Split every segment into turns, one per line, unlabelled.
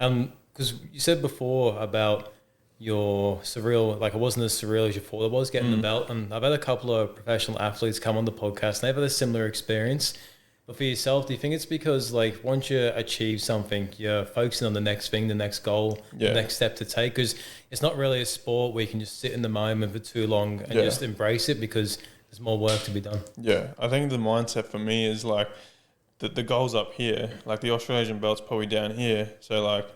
Because you said before about your surreal, like it wasn't as surreal as you thought it was getting the belt. And I've had a couple of professional athletes come on the podcast and they've had a similar experience. But for yourself, do you think it's because like once you achieve something, you're focusing on the next thing, the next goal, the next step to take? Because it's not really a sport where you can just sit in the moment for too long and just embrace it because there's more work to be done.
Yeah, I think the mindset for me is like the goal's up here, like the Australasian belt's probably down here. So like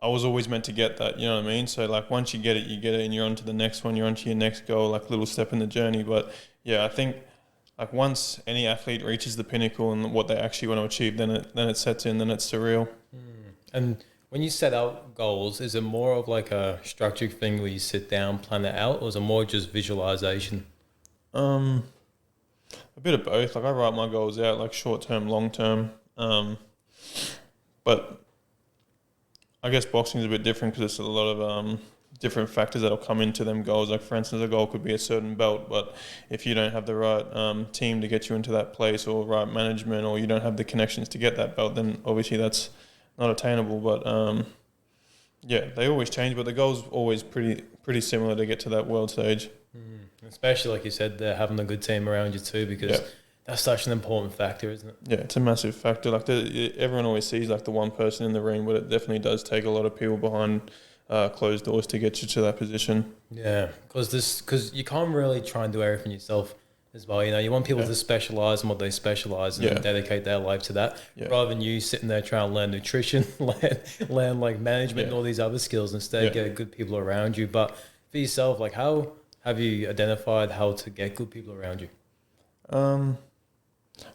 I was always meant to get that, you know what I mean? So like once you get it and you're on to the next one, you're on to your next goal, like little step in the journey. But yeah, I think like once any athlete reaches the pinnacle and what they actually want to achieve, then it sets in, then it's surreal.
And when you set out goals, is it more of like a structured thing where you sit down, plan it out, or is it more just visualization?
A bit of both. Like I write my goals out, like short term, long term. But I guess boxing is a bit different because it's a lot of different factors that'll come into them goals. Like for instance, a goal could be a certain belt, but if you don't have the right team to get you into that place, or right management, or you don't have the connections to get that belt, then obviously that's not attainable. But yeah, they always change, but the goal's always pretty similar to get to that world stage.
Especially like you said, they're having a good team around you too, because that's such an important factor, isn't it?
Yeah, it's a massive factor. Like everyone always sees like the one person in the ring, but it definitely does take a lot of people behind closed doors to get you to that position.
Yeah, because you can't really try and do everything yourself as well. You know, you want people to specialize in what they specialize in and dedicate their life to that, rather than you sitting there trying to learn nutrition, learn like management and all these other skills. Instead, get good people around you. But for yourself, like how have you identified how to get good people around you?
I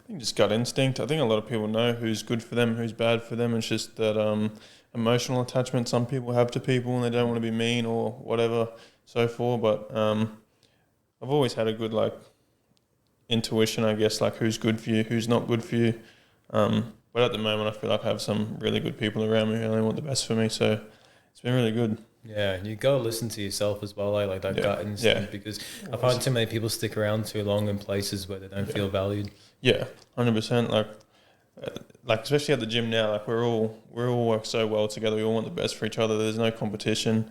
think just gut instinct. I think a lot of people know who's good for them, who's bad for them. It's just that emotional attachment some people have to people and they don't want to be mean or whatever so forth. But I've always had a good like intuition, I guess, like who's good for you, who's not good for you. But at the moment I feel like I have some really good people around me who only want the best for me. So it's been really good.
Yeah, you got to listen to yourself as well, like that gut instinct, because I find too many people stick around too long in places where they don't feel valued. Yeah,
100%. Like especially at the gym now, like we all work so well together. We all want the best for each other. There's no competition.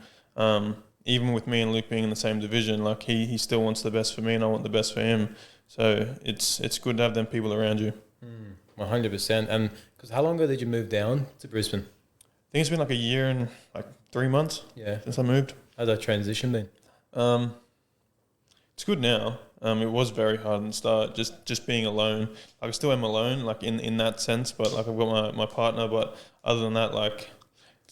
Even with me and Luke being in the same division, like he still wants the best for me and I want the best for him. So it's good to have them people around you.
100%. And because how long ago did you move down to Brisbane?
I think it's been like a year and like 3 months since I moved.
How's that transition been?
It's good now. It was very hard in the start, just being alone. Like I still am alone, like in that sense, but like I've got my partner. But other than that, like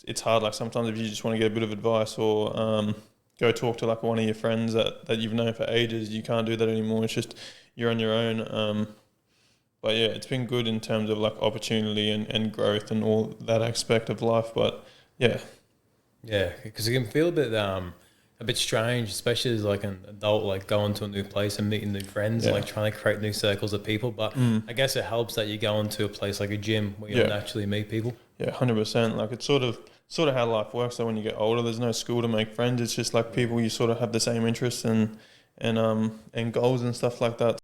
it's hard. Like sometimes if you just want to get a bit of advice or go talk to like one of your friends that you've known for ages, you can't do that anymore. It's just you're on your own. But yeah, it's been good in terms of like opportunity and growth and all that aspect of life. But yeah,
because it can feel a bit strange, especially as like an adult, like going to a new place and meeting new friends, and like trying to create new circles of people. But I guess it helps that you go into a place like a gym where you naturally meet people. Yeah,
100%. Like it's sort of how life works. So when you get older, there's no school to make friends. It's just like people you sort of have the same interests and goals and stuff like that.